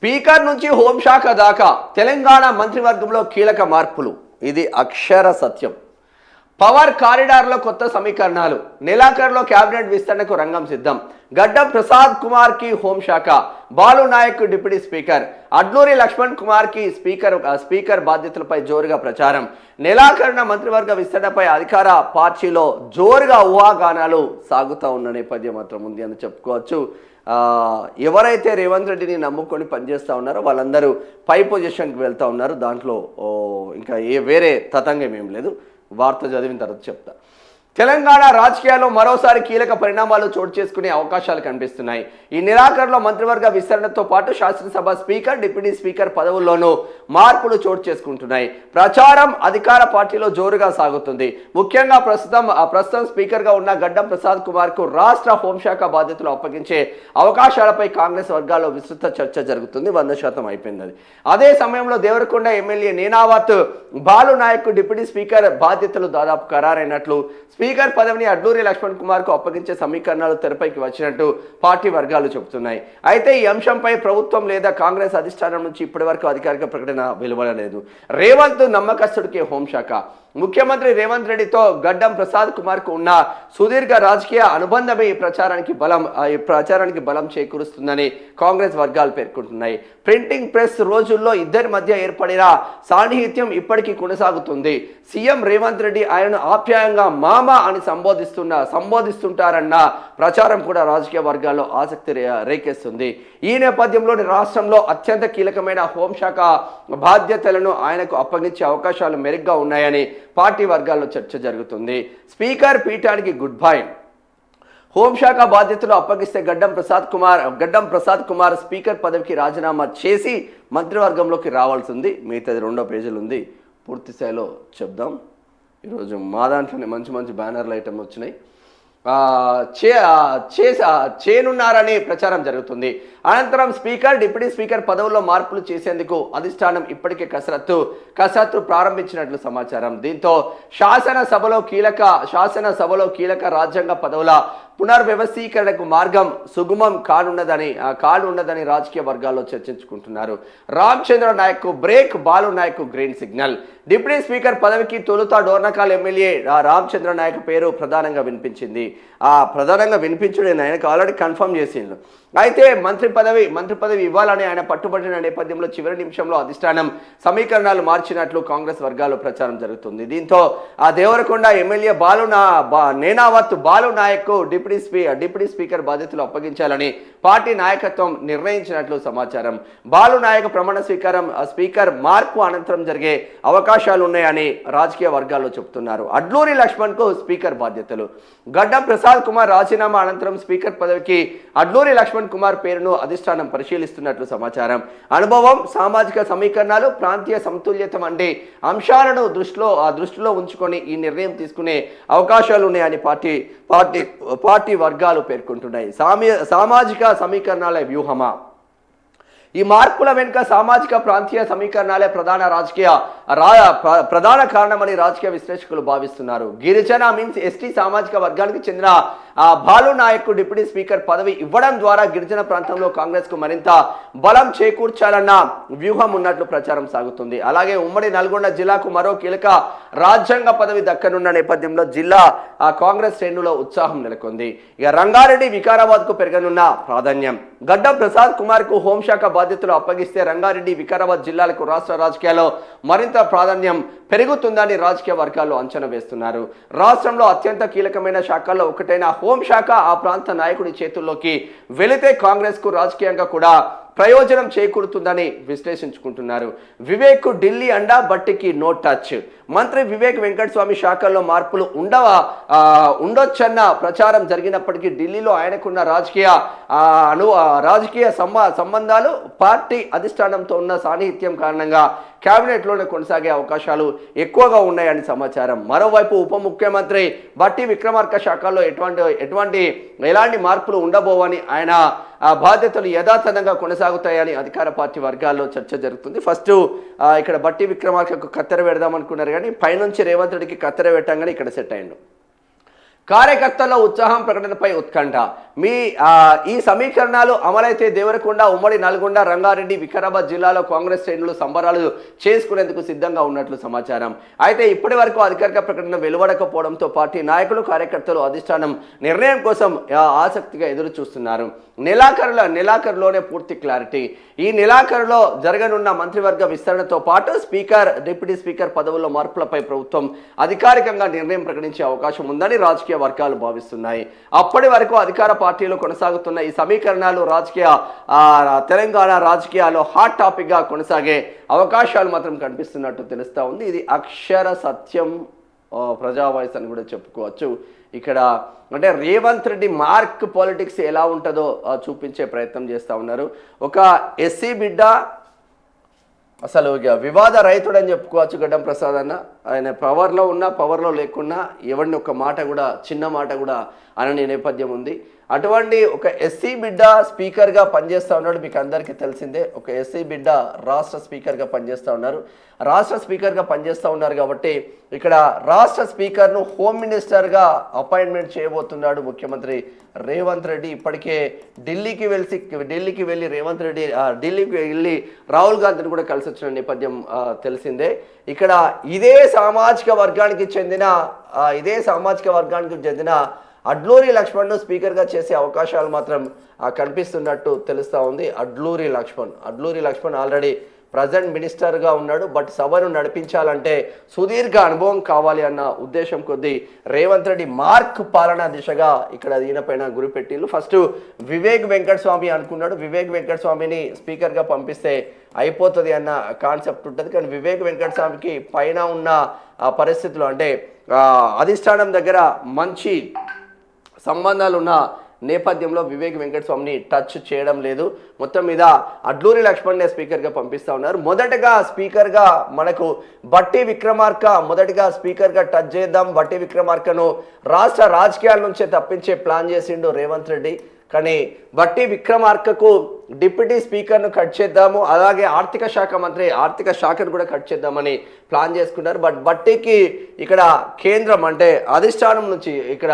Speaker నుంచి హోంశాఖ దాకా తెలంగాణ మంత్రివర్గంలో కీలక మార్పులు. ఇది అక్షర సత్యం. పవర్ కారిడార్లో కొత్త సమీకరణాలు. నెలాఖరులో కేబినెట్ విస్తరణకు రంగం సిద్ధం. గడ్డం ప్రసాద్ కుమార్ కి హోంశాఖ, బాలు నాయక్ డిప్యూటీ స్పీకర్, అడ్లూరి లక్ష్మణ్ కుమార్ కి స్పీకర్ బాధ్యతలపై జోరుగా ప్రచారం. నెలాఖరున మంత్రివర్గ విస్తరణపై అధికార పార్టీలో జోరుగా ఊహాగానాలు సాగుతూ ఉన్న నేపథ్యం మాత్రం ఉంది అని చెప్పుకోవచ్చు. ఎవరైతే రేవంత్ రెడ్డిని నమ్ముకొని పనిచేస్తూ ఉన్నారో వాళ్ళందరూ పై పొజిషన్కి వెళ్తూ ఉన్నారు. దాంట్లో ఇంకా వేరే తతంగం ఏం లేదు. వార్త చదివిన తర్వాత చెప్తా. తెలంగాణ రాజకీయాల్లో మరోసారి కీలక పరిణామాలు చోటు చేసుకునే అవకాశాలు కనిపిస్తున్నాయి. ఈ నెలాఖరులో మంత్రివర్గ విస్తరణతో పాటు శాసనసభ స్పీకర్, డిప్యూటీ స్పీకర్ పదవుల్లోనూ మార్పులు చోటు చేసుకుంటున్నాయి. ప్రచారం అధికార పార్టీలో జోరుగా సాగుతుంది. ముఖ్యంగా ప్రస్తుతం స్పీకర్గా ఉన్న గడ్డం ప్రసాద్ కుమార్ కు రాష్ట్ర హోంశాఖ బాధ్యతలు అప్పగించే అవకాశాలపై కాంగ్రెస్ వర్గాల్లో విస్తృత చర్చ జరుగుతుంది. 100% అయిపోయింది అది. అదే సమయంలో Devarakonda MLA Nenavath Balu Naik deputy speaker బాధ్యతలు దాదాపు ఖరారైనట్లు, స్పీకర్ పదవిని అడ్లూరి లక్ష్మణ్ కుమార్ కు అప్పగించే సమీకరణాలు తెరపైకి వచ్చినట్టు పార్టీ వర్గాలు చెబుతున్నాయి. అయితే ఈ అంశంపై ప్రభుత్వం లేదా కాంగ్రెస్ అధిష్టానం నుంచి ఇప్పటి వరకు అధికారిక ప్రకటన వెలువడలేదు. రేవంత్ నమ్మకస్తుడికి హోంశాఖ. ముఖ్యమంత్రి రేవంత్ రెడ్డితో గడ్డం ప్రసాద్ కుమార్ కు ఉన్న సుదీర్ఘ రాజకీయ అనుబంధమే ఈ ప్రచారానికి బలం చేకూరుస్తుందని కాంగ్రెస్ వర్గాలు పేర్కొంటున్నాయి. ప్రింటింగ్ ప్రెస్ రోజుల్లో ఇద్దరి మధ్య ఏర్పడిన సాన్నిహిత్యం ఇప్పటికీ కొనసాగుతుంది. సీఎం రేవంత్ రెడ్డి ఆయనను ఆప్యాయంగా మామ అని సంబోధిస్తుంటారన్న ప్రచారం కూడా రాజకీయ వర్గాల్లో ఆసక్తి రేకెస్తుంది. ఈ నేపథ్యంలో రాష్ట్రంలో అత్యంత కీలకమైన హోంశాఖ బాధ్యతలను ఆయనకు అప్పగించే అవకాశాలు మెరుగ్గా ఉన్నాయని పార్టీ వర్గాల్లో చర్చ జరుగుతుంది. స్పీకర్ పీఠానికి గుడ్ బై. హోంశాఖ బాధ్యతలు అప్పగిస్తే గడ్డం ప్రసాద్ కుమార్ స్పీకర్ పదవికి రాజీనామా చేసి మంత్రివర్గంలోకి రావాల్సి ఉంది. మిగతాది 2వ పేజీలు ఉంది. పూర్తి స్థాయిలో చెప్దాం. ఈరోజు మా దాంట్లోనే మంచి బ్యానర్లు ఐటమ్ వచ్చినాయి. చేయనున్నారని ప్రచారం జరుగుతుంది. అనంతరం స్పీకర్, డిప్యూటీ స్పీకర్ పదవుల్లో మార్పులు చేసేందుకు అధిష్టానం ఇప్పటికే కసరత్తు ప్రారంభించినట్లు సమాచారం. దీంతో శాసనసభలో కీలక రాజ్యాంగ పదవుల పునర్వ్యవస్థీకరణకు మార్గం సుగమం కానున్నదని రాజకీయ వర్గాల్లో చర్చించుకుంటున్నారు. Ramachandra Naik break, Balu Naik green signal. Deputy speaker పదవికి తొలుత డోర్నకాల్ ఎమ్మెల్యే రామచంద్ర నాయక్ పేరు ప్రధానంగా వినిపించింది. వినిపించడం ఆయనకు ఆల్రెడీ కన్ఫర్మ్ చేసిండు. అయితే మంత్రి పదవి ఇవ్వాలని ఆయన పట్టుబట్టిన నేపథ్యంలో చివరి నిమిషంలో అధిష్టానం సమీకరణాలు మార్చినట్లు కాంగ్రెస్ వర్గాల్లో ప్రచారం జరుగుతుంది. దీంతో Devarakonda MLA Nenavath Balu Naik deputy speaker బాధ్యతలు అప్పగించాలని పార్టీ నాయకత్వం నిర్ణయించినట్లు సమాచారం. బాలు నాయక్ ప్రమాణ స్పీకర్ మార్పు అనంతరం జరిగే అవకాశాలు ఉన్నాయని రాజకీయ వర్గాల్లో చెబుతున్నారు. అడ్లూరి లక్ష్మణ్ కు స్పీకర్ బాధ్యతలు. గడ్డం ప్రసాద్ కుమార్ రాజీనామా అనంతరం స్పీకర్ పదవికి అడ్లూరి లక్ష్మణ్ కుమార్ పేరును అధిష్టానం పరిశీలిస్తున్నట్లు సమాచారం. అనుభవం, సామాజిక సమీకరణాలు, ప్రాంతీయ సమతుల్యత వంటి అంశాలను దృష్టిలో ఉంచుకొని ఈ నిర్ణయం తీసుకునే అవకాశాలు ఉన్నాయని పార్టీ వర్గాలు పేర్కొంటున్నాయి. సామాజిక సమీకరణాల వ్యూహమా? ఈ మార్పుల వెనుక సామాజిక ప్రాంతీయ సమీకరణాలే ప్రధాన కారణమని రాజకీయ విశ్లేషకులు భావిస్తున్నారు. గిరిజన ఎస్టీ సామాజిక వర్గానికి చెందిన బాలు నాయక్ డిప్యూటీ స్పీకర్ పదవి ఇవ్వడం ద్వారా గిరిజన ప్రాంతంలో కాంగ్రెస్ కు మరింత బలం చేకూర్చాలన్న వ్యూహం ఉన్నట్లు ప్రచారం సాగుతుంది. అలాగే ఉమ్మడి నల్గొండ జిల్లాకు మరో కీలక రాజ్యాంగ పదవి దక్కనున్న నేపథ్యంలో జిల్లా కాంగ్రెస్ శ్రేణులో ఉత్సాహం నెలకొంది. ఇక రంగారెడ్డి, వికారాబాద్ కు పెరగనున్న ప్రాధాన్యం. గడ్డం ప్రసాద్ కుమార్ కు హోంశాఖ బాధ్యతలు అప్పగిస్తే రంగారెడ్డి, వికారాబాద్ జిల్లాలకు రాష్ట్ర రాజకీయాల్లో మరింత ప్రాధాన్యం పెరుగుతుందని రాజకీయ వర్గాలు అంచనా వేస్తున్నారు. రాష్ట్రంలో అత్యంత కీలకమైన శాఖల్లో ఒకటైన హోంశాఖ ఆ ప్రాంత నాయకుడి చేతుల్లోకి వెళితే కాంగ్రెస్ కు రాజకీయంగా కూడా ప్రయోజనం చేకూరుతుందని విశ్లేషించుకుంటున్నారు. వివేక్ ఢిల్లీ అండా, బట్టికి నో టచ్. మంత్రి వివేక్ వెంకటస్వామి శాఖల్లో మార్పులు ఉండొచ్చన్న ప్రచారం జరిగినప్పటికీ ఢిల్లీలో ఆయనకున్న రాజకీయ సంబంధాలు, పార్టీ అధిష్టానంతో ఉన్న సాన్నిహిత్యం కారణంగా కేబినెట్లోనే కొనసాగే అవకాశాలు ఎక్కువగా ఉన్నాయని సమాచారం. మరోవైపు ఉప ముఖ్యమంత్రి బట్టి విక్రమార్క శాఖల్లో ఎలాంటి మార్పులు ఉండబోవని, ఆయన బాధ్యతలు యథాతథంగా కొనసాగుతాయని అధికార పార్టీ వర్గాల్లో చర్చ జరుగుతుంది. ఫస్ట్ ఇక్కడ బట్టి విక్రమార్కకు కత్తెర పెడదాం అనుకున్నారు కానీ పైనుంచి రేవంత్ రెడ్డికి కత్తెర పెట్టంగానే ఇక్కడ సెట్ అయ్యిండు. కార్యకర్తల ఉత్సాహం, ప్రకటనపై ఉత్కంఠ. మీ ఈ సమీకరణాలు అమలైతే దేవరకొండ, ఉమ్మడి నల్గొండ, రంగారెడ్డి, వికారాబాద్ జిల్లాలో కాంగ్రెస్ శ్రేణులు సంబరాలు చేసుకునేందుకు సిద్ధంగా ఉన్నట్లు సమాచారం. అయితే ఇప్పటి వరకు అధికారిక ప్రకటన వెలువడకపోవడంతో పార్టీ నాయకులు, కార్యకర్తలు అధిష్టానం నిర్ణయం కోసం ఆసక్తిగా ఎదురు చూస్తున్నారు. నెలాఖరులోనే పూర్తి క్లారిటీ. ఈ నెలాఖరులో జరగనున్న మంత్రివర్గ విస్తరణతో పాటు స్పీకర్, డిప్యూటీ స్పీకర్ పదవుల్లో మార్పులపై ప్రభుత్వం అధికారికంగా నిర్ణయం ప్రకటించే అవకాశం ఉందని రాజకీయ వర్గాలు భావిస్తున్నాయి. అప్పటి వరకు అధికార పార్టీలో కొనసాగుతున్న ఈ సమీకరణాలు తెలంగాణ రాజకీయాల్లో హాట్ టాపిక్ గా కొనసాగే అవకాశాలు మాత్రం కనిపిస్తున్నట్టు తెలుస్తా ఉంది. ఇది అక్షర సత్యం ప్రజా వాయిస్ అని కూడా చెప్పుకోవచ్చు. ఇక్కడ అంటే రేవంత్ రెడ్డి మార్క్ పాలిటిక్స్ ఎలా ఉంటుందో చూపించే ప్రయత్నం చేస్తూ ఉన్నారు. ఒక ఎస్సీ బిడ్డ, అసలు ఇక వివాద రైతుడు అని చెప్పుకోవచ్చు గడ్డం ప్రసాద్ అన్న. ఆయన పవర్లో ఉన్నా పవర్లో లేకున్నా ఎవరిని ఒక మాట కూడా, చిన్న మాట కూడా అనని నేపథ్యం ఉంది. అటువంటి ఒక ఎస్సీ బిడ్డ స్పీకర్గా పనిచేస్తూ ఉన్నాడు. మీకు అందరికీ తెలిసిందే, ఒక ఎస్సీ బిడ్డ రాష్ట్ర స్పీకర్గా పనిచేస్తూ ఉన్నారు. రాష్ట్ర స్పీకర్గా పనిచేస్తూ ఉన్నారు కాబట్టి ఇక్కడ రాష్ట్ర స్పీకర్ను హోమ్ మినిస్టర్గా అపాయింట్మెంట్ చేయబోతున్నాడు ముఖ్యమంత్రి రేవంత్ రెడ్డి. ఇప్పటికే ఢిల్లీకి వెళ్ళి రేవంత్ రెడ్డి ఢిల్లీకి వెళ్ళి రాహుల్ గాంధీని కూడా కలిసి వచ్చిన నేపథ్యం తెలిసిందే. ఇక్కడ ఇదే సామాజిక వర్గానికి చెందిన అడ్లూరి లక్ష్మణ్ను స్పీకర్గా చేసే అవకాశాలు మాత్రం కనిపిస్తున్నట్టు తెలుస్తూ ఉంది. అడ్లూరి లక్ష్మణ్ ఆల్రెడీ ప్రజెంట్ మినిస్టర్గా ఉన్నాడు. బట్ సభను నడిపించాలంటే సుదీర్ఘ అనుభవం కావాలి అన్న ఉద్దేశం కొద్దీ రేవంత్ రెడ్డి మార్క్ పాలన దిశగా ఇక్కడ ఈయనపైన గురిపెట్టిళ్ళు. ఫస్ట్ వివేక్ వెంకటస్వామి అనుకున్నాడు. వివేక్ వెంకటస్వామిని స్పీకర్గా పంపిస్తే అయిపోతుంది అన్న కాన్సెప్ట్ ఉంటుంది. కానీ వివేక్ వెంకటస్వామికి పైన ఉన్న పరిస్థితులు అంటే అధిష్టానం దగ్గర మంచి సంబంధాలు ఉన్న నేపథ్యంలో వివేక్ వెంకటస్వామిని టచ్ చేయడం లేదు. మొత్తం మీద అడ్లూరి లక్ష్మణ్నే స్పీకర్గా పంపిస్తూ ఉన్నారు. మొదటగా స్పీకర్గా మనకు బట్టి విక్రమార్క స్పీకర్గా టచ్ చేద్దాం. బట్టి విక్రమార్కను రాష్ట్ర రాజకీయాల నుంచే తప్పించే ప్లాన్ చేసిండు రేవంత్ రెడ్డి. కానీ బట్టి విక్రమార్కకు డిప్యూటీ స్పీకర్ను కట్ చేద్దాము, అలాగే ఆర్థిక శాఖను కూడా కట్ చేద్దామని ప్లాన్ చేసుకున్నారు. బట్ బట్టికి ఇక్కడ కేంద్రం అంటే అధిష్టానం నుంచి, ఇక్కడ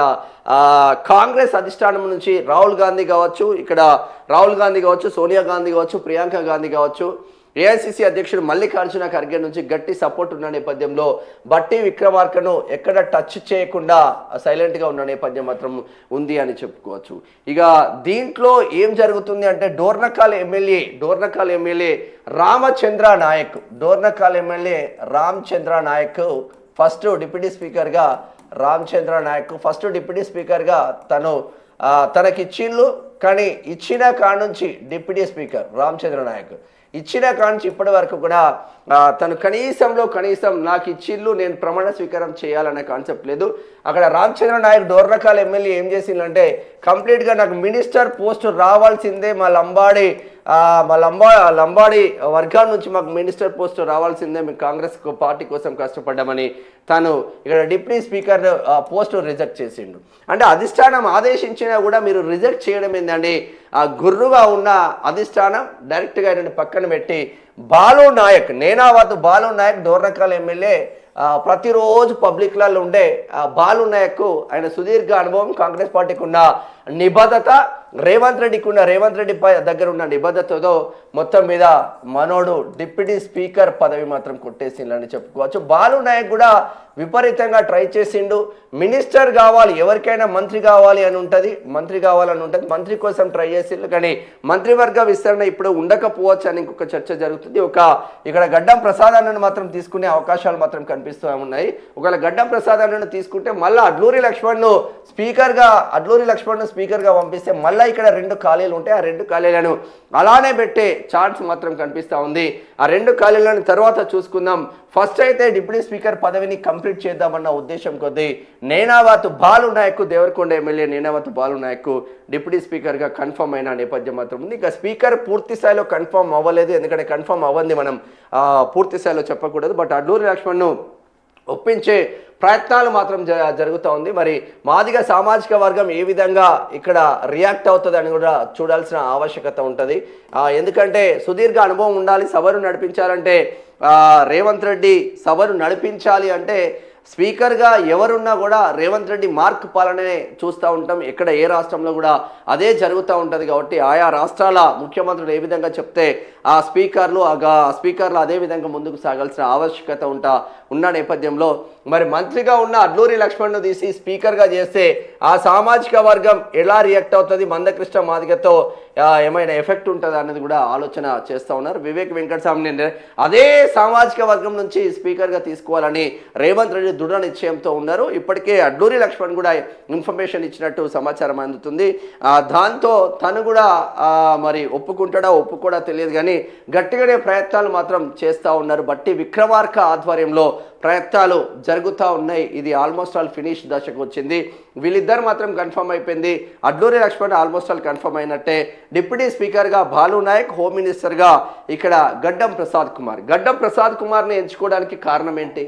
కాంగ్రెస్ అధిష్టానం నుంచి రాహుల్ గాంధీ కావచ్చు, సోనియా గాంధీ కావచ్చు, ప్రియాంక గాంధీ కావచ్చు, ఏఐసిసి అధ్యక్షుడు మల్లికార్జున ఖర్గే నుంచి గట్టి సపోర్ట్ ఉన్న నేపథ్యంలో బట్టి విక్రమార్కను ఎక్కడ టచ్ చేయకుండా సైలెంట్గా ఉన్న నేపథ్యం మాత్రం ఉంది అని చెప్పుకోవచ్చు. ఇక దీంట్లో ఏం జరుగుతుంది అంటే Dornakal MLA Ramachandra Naik first deputy స్పీకర్గా తనకి ఇచ్చిళ్ళు. కానీ ఇచ్చిన కాడ నుంచి డిప్యూటీ స్పీకర్ రామచంద్ర నాయక్ ఇచ్చిన కాంచి ఇప్పటి వరకు కూడా తను కనీసం నాకు ఇచ్చిళ్ళు, నేను ప్రమాణ స్వీకారం చేయాలనే కాన్సెప్ట్ లేదు. అక్కడ రామచంద్ర నాయక్ డోర్నకాల్ ఎమ్మెల్యే ఏం చేసిందంటే కంప్లీట్గా నాకు మినిస్టర్ పోస్ట్ రావాల్సిందే, మా లంబాడి వర్గాల నుంచి మాకు మినిస్టర్ పోస్ట్ రావాల్సిందే, మేము కాంగ్రెస్ పార్టీ కోసం కష్టపడ్డామని తను ఇక్కడ డిప్యూటీ స్పీకర్ పోస్టు రిజెక్ట్ చేసిండు. అంటే అధిష్టానం ఆదేశించినా కూడా మీరు రిజెక్ట్ చేయడం ఏందండి? గుర్రుగా ఉన్న అధిష్టానం డైరెక్ట్గా ఆయన పక్కన పెట్టి నేనావత్ బాలు నాయక్ డోర్నకాల్ ఎమ్మెల్యే ప్రతిరోజు పబ్లిక్లలో ఉండే బాలు నాయక్ ఆయన సుదీర్ఘ అనుభవం, కాంగ్రెస్ పార్టీకి ఉన్న నిబద్ధత, రేవంత్ రెడ్డి దగ్గర ఉన్న నిబద్ధతతో మొత్తం మీద మనోడు డిప్యూటీ స్పీకర్ పదవి మాత్రం కొట్టేసిందని చెప్పుకోవచ్చు. బాలు నాయక్ కూడా విపరీతంగా ట్రై చేసిండు. మినిస్టర్ కావాలి, ఎవరికైనా మంత్రి కావాలని ఉంటుంది, మంత్రి కోసం ట్రై చేసిండు. కానీ మంత్రివర్గ విస్తరణ ఇప్పుడు ఉండకపోవచ్చు అని ఇంకొక చర్చ జరుగుతుంది. ఇక్కడ గడ్డం ప్రసాద్ అన్నను మాత్రం తీసుకునే అవకాశాలు మాత్రం కనిపిస్తూ ఉన్నాయి. ఒకవేళ గడ్డం ప్రసాద్ అన్నను తీసుకుంటే మళ్ళీ అడ్లూరి లక్ష్మణ్ను స్పీకర్గా పంపిస్తే మళ్ళీ ఇక్కడ 2 ఖాళీలు ఉంటాయి. ఆ 2 ఖాళీలను అలానే పెట్టే ఛాన్స్ మాత్రం కనిపిస్తూ ఉంది. ఆ 2 ఖాళీలను తర్వాత చూసుకుందాం. ఫస్ట్ అయితే డిప్యూటీ స్పీకర్ పదవిని కంప్లీట్ చేద్దామన్న ఉద్దేశం కొద్దీ నేనావత్ బాలు నాయక్, దేవరకొండ ఎమ్మెల్యే నేనావత్ బాలు నాయక్ డిప్యూటీ స్పీకర్గా కన్ఫర్మ్ అయిన నేపథ్యం మాత్రం ఉంది. ఇంకా స్పీకర్ పూర్తి స్థాయిలో కన్ఫర్మ్ అవ్వలేదు, ఎందుకంటే కన్ఫర్మ్ అవ్వంది మనం పూర్తి స్థాయిలో చెప్పకూడదు. బట్ అడ్లూరి లక్ష్మణ్ను ఒప్పించే ప్రయత్నాలు మాత్రం జరుగుతూ ఉంది. మరి మాదిగ సామాజిక వర్గం ఏ విధంగా ఇక్కడ రియాక్ట్ అవుతుంది అని కూడా చూడాల్సిన ఆవశ్యకత ఉంటుంది. ఎందుకంటే సుదీర్ఘ అనుభవం ఉండాలి. సభను నడిపించాలంటే రేవంత్ రెడ్డి సభను నడిపించాలి అంటే స్పీకర్గా ఎవరున్నా కూడా రేవంత్ రెడ్డి మార్క్ పాలనే చూస్తూ ఉంటాం. ఎక్కడ ఏ రాష్ట్రంలో కూడా అదే జరుగుతూ ఉంటుంది. కాబట్టి ఆయా రాష్ట్రాల ముఖ్యమంత్రులు ఏ విధంగా చెప్తే ఆ స్పీకర్లు అదే విధంగా ముందుకు సాగాల్సిన ఆవశ్యకత ఉన్న నేపథ్యంలో మరి మంత్రిగా ఉన్న అడ్లూరి లక్ష్మణ్ను తీసి స్పీకర్గా చేస్తే ఆ సామాజిక వర్గం ఎలా రియాక్ట్ అవుతుంది, మందకృష్ణ మాదిగతో ఏమైనా ఎఫెక్ట్ ఉంటుందా అనేది కూడా ఆలోచన చేస్తూ ఉన్నారు. వివేక్ వెంకటస్వామిని అదే సామాజిక వర్గం నుంచి స్పీకర్గా తీసుకోవాలని రేవంత్ రెడ్డి దృఢ నిశ్చయంతో ఉన్నారు. ఇప్పటికే అడ్లూరి లక్ష్మణ్ కూడా ఇన్ఫర్మేషన్ ఇచ్చినట్టు సమాచారం అందుతుంది. దాంతో తను కూడా మరి ఒప్పుకోడా తెలియదు కానీ గట్టిగానే ప్రయత్నాలు మాత్రం చేస్తూ ఉన్నారు. బట్టి విక్రమార్క ఆధ్వర్యంలో ప్రయత్నాలు జరుగుతూ ఉన్నాయి. ఇది ఆల్మోస్ట్ ఆల్ ఫినిష్ దశకు వచ్చింది. వీళ్ళిద్దరు మాత్రం కన్ఫర్మ్ అయిపోయింది. Adluri Laxman almost all confirm అయినట్టే. డిప్యూటీ స్పీకర్గా బాలు నాయక్, హోమ్ మినిస్టర్గా ఇక్కడ గడ్డం ప్రసాద్ కుమార్ని ఎంచుకోవడానికి కారణం ఏంటి?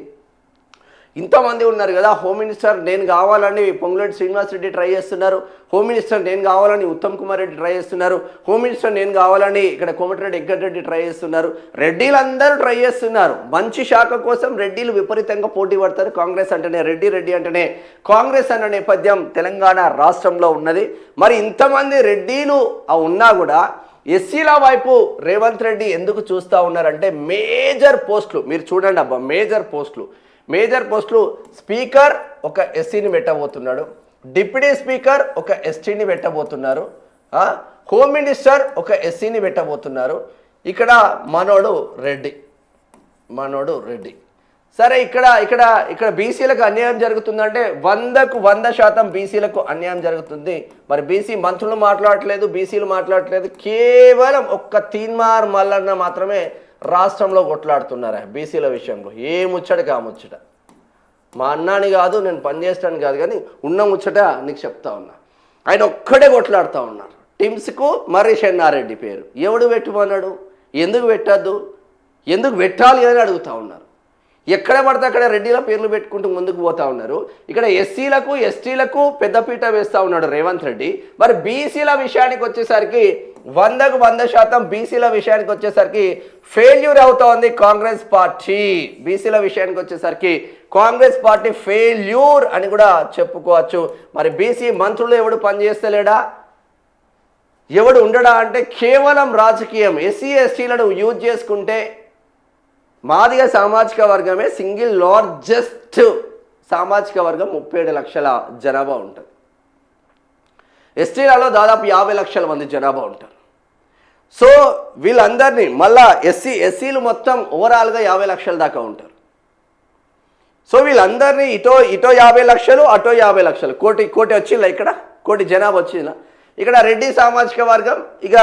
ఇంతమంది ఉన్నారు కదా. హోమ్ మినిస్టర్ నేను కావాలని పొంగులేటి శ్రీనివాస్ రెడ్డి ట్రై చేస్తున్నారు, హోమ్ మినిస్టర్ నేను కావాలని ఉత్తమ్ కుమార్ రెడ్డి ట్రై చేస్తున్నారు, హోమ్ మినిస్టర్ నేను కావాలని ఇక్కడ కోమటిరెడ్డి వెంకటరెడ్డి ట్రై చేస్తున్నారు. రెడ్డిలందరూ ట్రై చేస్తున్నారు. మంచి శాఖ కోసం రెడ్డిలు విపరీతంగా పోటీ పడతారు. కాంగ్రెస్ అంటేనే రెడ్డి అంటేనే కాంగ్రెస్ అన్న నేపథ్యం తెలంగాణ రాష్ట్రంలో ఉన్నది. మరి ఇంతమంది రెడ్డిలు ఉన్నా కూడా ఎస్సీల వైపు రేవంత్ రెడ్డి ఎందుకు చూస్తూ ఉన్నారంటే మేజర్ పోస్టులు మీరు చూడండి అబ్బా, మేజర్ పోస్టులు స్పీకర్ ఒక ఎస్సీని పెట్టబోతున్నాడు, డిప్యూటీ స్పీకర్ ఒక ఎస్టీని పెట్టబోతున్నారు, హోమ్ మినిస్టర్ ఒక ఎస్సీని పెట్టబోతున్నారు. ఇక్కడ మనోడు రెడ్డి. సరే ఇక్కడ బీసీలకు అన్యాయం జరుగుతుందంటే 100% బీసీలకు అన్యాయం జరుగుతుంది. మరి బీసీ మంత్రులు మాట్లాడట్లేదు, బీసీలు మాట్లాడట్లేదు. కేవలం ఒక్క తీన్మార్ మల్లన్న మాత్రమే రాష్ట్రంలో కొట్లాడుతున్నారా బీసీల విషయంలో. ఏ ముచ్చటకి ఆ ముచ్చట. మా అన్నాని కాదు, నేను పనిచేస్తాను కాదు, కానీ ఉన్న ముచ్చట నీకు చెప్తా ఉన్నా. ఆయన ఒక్కడే కొట్లాడుతూ ఉన్నారు. టిమ్స్కు మర్రి చెన్నారెడ్డి పేరు ఎవడు పెట్టుమన్నాడు, ఎందుకు పెట్టద్దు, ఎందుకు పెట్టాలి అని అడుగుతూ ఉన్నారు. ఎక్కడ పడితే అక్కడ రెడ్డిల పేర్లు పెట్టుకుంటూ ముందుకు పోతా ఉన్నారు. ఇక్కడ ఎస్సీలకు ఎస్టీలకు పెద్దపీట వేస్తూ ఉన్నాడు రేవంత్ రెడ్డి. మరి బీసీల విషయానికి వచ్చేసరికి 100% బీసీల విషయానికి వచ్చేసరికి ఫెయిల్యూర్ అవుతా ఉంది కాంగ్రెస్ పార్టీ. బీసీల విషయానికి వచ్చేసరికి కాంగ్రెస్ పార్టీ ఫెయిల్యూర్ అని కూడా చెప్పుకోవచ్చు. మరి బీసీ మంత్రులు ఎవడు పనిచేస్తలేడా, ఎవడు ఉండడా అంటే కేవలం రాజకీయం. ఎస్సీ ఎస్టీలను యూజ్ చేసుకుంటే మాదిగ సామాజిక వర్గమే సింగిల్ లార్జెస్ట్ సామాజిక వర్గం, 37 లక్షల జనాభా ఉంటుంది. ఎస్టీలలో దాదాపు 50 లక్షల మంది జనాభా ఉంటారు. సో వీళ్ళందరినీ మళ్ళా ఎస్సీలు మొత్తం ఓవరాల్గా 50 లక్షల దాకా ఉంటారు. సో వీళ్ళందరినీ ఇటో 50 లక్షలు, అటో 50 లక్షలు, కోటి వచ్చిందా, ఇక్కడ కోటి జనాభా వచ్చిందా. ఇక్కడ రెడ్డి సామాజిక వర్గం, ఇక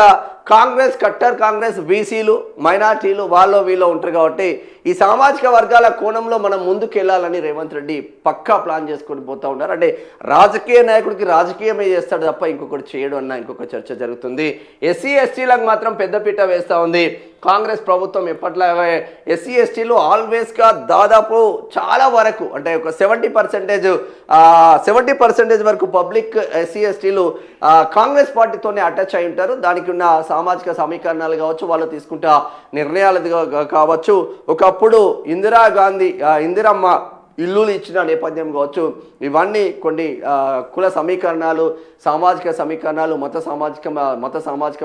కట్టర్ కాంగ్రెస్ బీసీలు, మైనార్టీలు వీళ్ళు ఉంటారు. కాబట్టి ఈ సామాజిక వర్గాల కోణంలో మనం ముందుకు వెళ్ళాలని రేవంత్ రెడ్డి పక్కా ప్లాన్ చేసుకొని పోతూ ఉన్నారు. అంటే రాజకీయ నాయకుడికి రాజకీయమే చేస్తాడు తప్ప ఇంకొకటి చేయడం అన్న ఇంకొక చర్చ జరుగుతుంది. ఎస్సీ ఎస్టీలకు మాత్రం పెద్దపీట వేస్తూ ఉంది కాంగ్రెస్ ప్రభుత్వం. ఎప్పట్లాగే ఎస్సీ ఎస్టీలు ఆల్వేస్గా దాదాపు చాలా వరకు అంటే ఒక 70% వరకు పబ్లిక్ ఎస్సీ ఎస్టీలు కాంగ్రెస్ పార్టీతోనే అటాచ్ అయి ఉంటారు. దానికి ఉన్న సామాజిక సమీకరణాలు కావచ్చు, వాళ్ళు తీసుకుంటే నిర్ణయాలు కావచ్చు, ఒకప్పుడు ఇందిరమ్మ ఇల్లులు ఇచ్చిన నేపథ్యం కావచ్చు, ఇవన్నీ కొన్ని కుల సమీకరణాలు, సామాజిక సమీకరణాలు, మత సామాజిక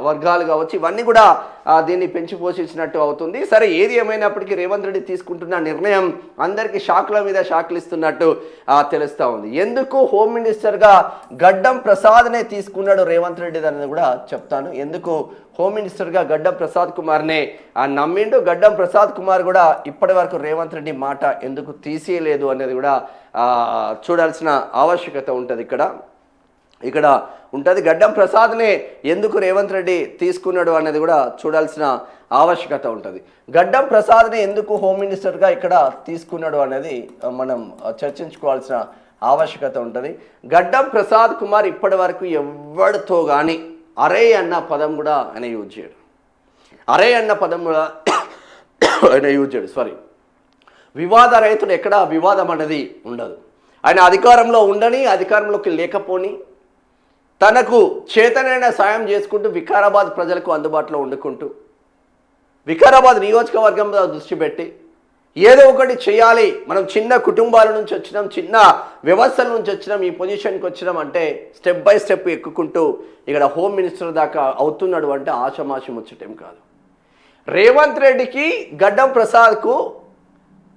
వర్గాలు కావచ్చు, ఇవన్నీ కూడా దీన్ని పెంచి పోషించినట్టు అవుతుంది. సరే ఏది ఏమైనప్పటికీ రేవంత్ రెడ్డి తీసుకుంటున్న నిర్ణయం అందరికీ షాక్ల మీద షాక్లు ఇస్తున్నట్టు తెలుస్తూ ఉంది. ఎందుకు హోమ్ మినిస్టర్గా గడ్డం ప్రసాద్నే తీసుకున్నాడు రేవంత్ రెడ్డి అనేది కూడా చెప్తాను. ఎందుకు హోమ్ మినిస్టర్గా గడ్డం ప్రసాద్ కుమార్నే నమ్మిండు, గడ్డం ప్రసాద్ కుమార్ కూడా ఇప్పటి వరకు రేవంత్ రెడ్డి మాట ఎందుకు తీసేయలేదు అనేది కూడా చూడాల్సిన ఆవశ్యకత ఉంటుంది. ఇక్కడ ఉంటుంది. గడ్డం ప్రసాద్నే ఎందుకు రేవంత్ రెడ్డి తీసుకున్నాడు అనేది కూడా చూడాల్సిన ఆవశ్యకత ఉంటుంది. గడ్డం ప్రసాద్ని ఎందుకు హోమ్ మినిస్టర్గా ఇక్కడ తీసుకున్నాడు అనేది మనం చర్చించుకోవాల్సిన ఆవశ్యకత ఉంటుంది. గడ్డం ప్రసాద్ కుమార్ ఇప్పటి వరకు ఎవరితో కానీ అరే అన్న పదం కూడా ఆయన యూజ్ చేయడు. వివాద రైతుడు ఎక్కడ వివాదం అనేది ఉండదు. ఆయన అధికారంలో ఉండని, అధికారంలోకి లేకపోని, తనకు చేతనైన సాయం చేసుకుంటూ వికారాబాద్ ప్రజలకు అందుబాటులో వండుకుంటూ, వికారాబాద్ నియోజకవర్గంలో దృష్టి పెట్టి ఏదో ఒకటి చేయాలి, మనం చిన్న కుటుంబాల నుంచి వచ్చినాం, చిన్న వ్యవస్థల నుంచి వచ్చినాం, ఈ పొజిషన్కి వచ్చినాం అంటే స్టెప్ బై స్టెప్ ఎక్కుకుంటూ ఇక్కడ హోమ్ మినిస్టర్ దాకా అవుతున్నాడు అంటే ఆషమాషి ముచ్చటేం కాదు. రేవంత్ రెడ్డికి గడ్డం ప్రసాద్కు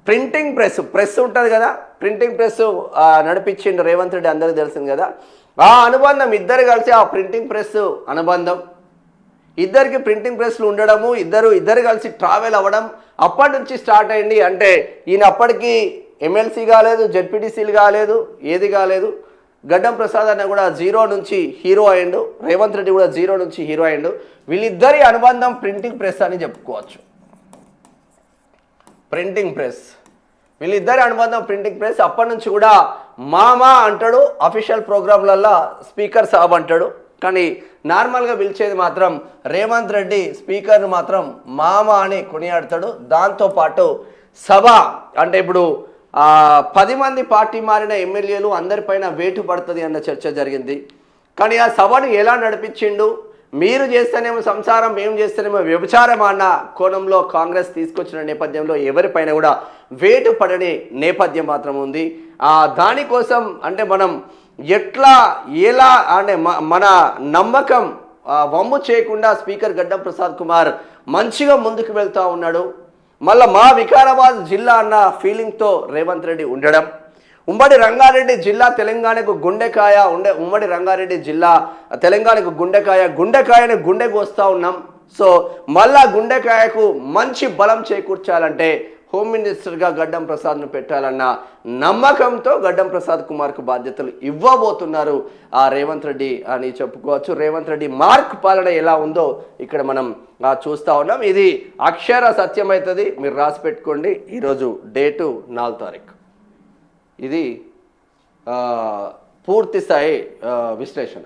ప్రింటింగ్ ప్రెస్ ఉంటుంది కదా, ప్రింటింగ్ ప్రెస్ నడిపించిండు రేవంత్ రెడ్డి, అందరికీ తెలిసింది కదా. ఆ అనుబంధం ఇద్దరు కలిసి, ఆ ప్రింటింగ్ ప్రెస్ అనుబంధం, ఇద్దరికి ప్రింటింగ్ ప్రెస్లు ఉండడము, ఇద్దరు కలిసి ట్రావెల్ అవ్వడం అప్పటి నుంచి స్టార్ట్ అయింది. అంటే ఈయన అప్పటికి ఎమ్మెల్సీ కాలేదు, జెడ్పీటీసీలు కాలేదు, ఏది కాలేదు. గడ్డం ప్రసాద్ అన్న కూడా జీరో నుంచి హీరో అయ్యిండు, రేవంత్ రెడ్డి కూడా జీరో నుంచి హీరో అయ్యిండు. వీళ్ళిద్దరి అనుబంధం ప్రింటింగ్ ప్రెస్ అని చెప్పుకోవచ్చు. ప్రింటింగ్ ప్రెస్, వీళ్ళిద్దరి అనుబంధం ప్రింటింగ్ ప్రెస్. అప్పటి నుంచి కూడా మామా అంటాడు, అఫీషియల్ ప్రోగ్రాంలల్లో స్పీకర్ సాబ్ అంటాడు, కానీ నార్మల్గా పిలిచేది మాత్రం రేవంత్ రెడ్డి స్పీకర్ను మాత్రం మామ అని కొనియాడతాడు. దాంతోపాటు సభ అంటే ఇప్పుడు 10 మంది పార్టీ మారిన ఎమ్మెల్యేలు అందరిపైన వేటు పడుతుంది అన్న చర్చ జరిగింది. కానీ ఆ సభను ఎలా నడిపించిండు, మీరు చేస్తేనేమో సంసారం, మేము చేస్తేనేమో వ్యభిచారం అన్న కోణంలో కాంగ్రెస్ తీసుకొచ్చిన నేపథ్యంలో ఎవరిపైన కూడా వేటు పడని నేపథ్యం మాత్రం ఉంది. దానికోసం అంటే మనం ఎలా అంటే మన నమ్మకం వమ్ము చేయకుండా స్పీకర్ గడ్డం ప్రసాద్ కుమార్ మంచిగా ముందుకు వెళ్తూ ఉన్నాడు. మళ్ళీ మా వికారాబాద్ జిల్లా అన్న ఫీలింగ్తో రేవంత్ రెడ్డి ఉండడం, ఉమ్మడి రంగారెడ్డి జిల్లా తెలంగాణకు గుండెకాయ ఉమ్మడి రంగారెడ్డి జిల్లా తెలంగాణకు గుండెకాయని గుండెకు వస్తూ ఉన్నాం. సో మళ్ళా గుండెకాయకు మంచి బలం చేకూర్చాలంటే హోమ్ మినిస్టర్గా గడ్డం ప్రసాద్ను పెట్టాలన్న నమ్మకంతో గడ్డం ప్రసాద్ కుమార్కు బాధ్యతలు ఇవ్వబోతున్నారు రేవంత్ రెడ్డి అని చెప్పుకోవచ్చు. రేవంత్ రెడ్డి మార్క్ పాలన ఎలా ఉందో ఇక్కడ మనం చూస్తూ ఉన్నాం. ఇది అక్షర సత్యం అవుతుంది, మీరు రాసి పెట్టుకోండి. ఈరోజు డేటు 4 తారీఖు. ఇది పూర్తి స్థాయి విశ్లేషణ.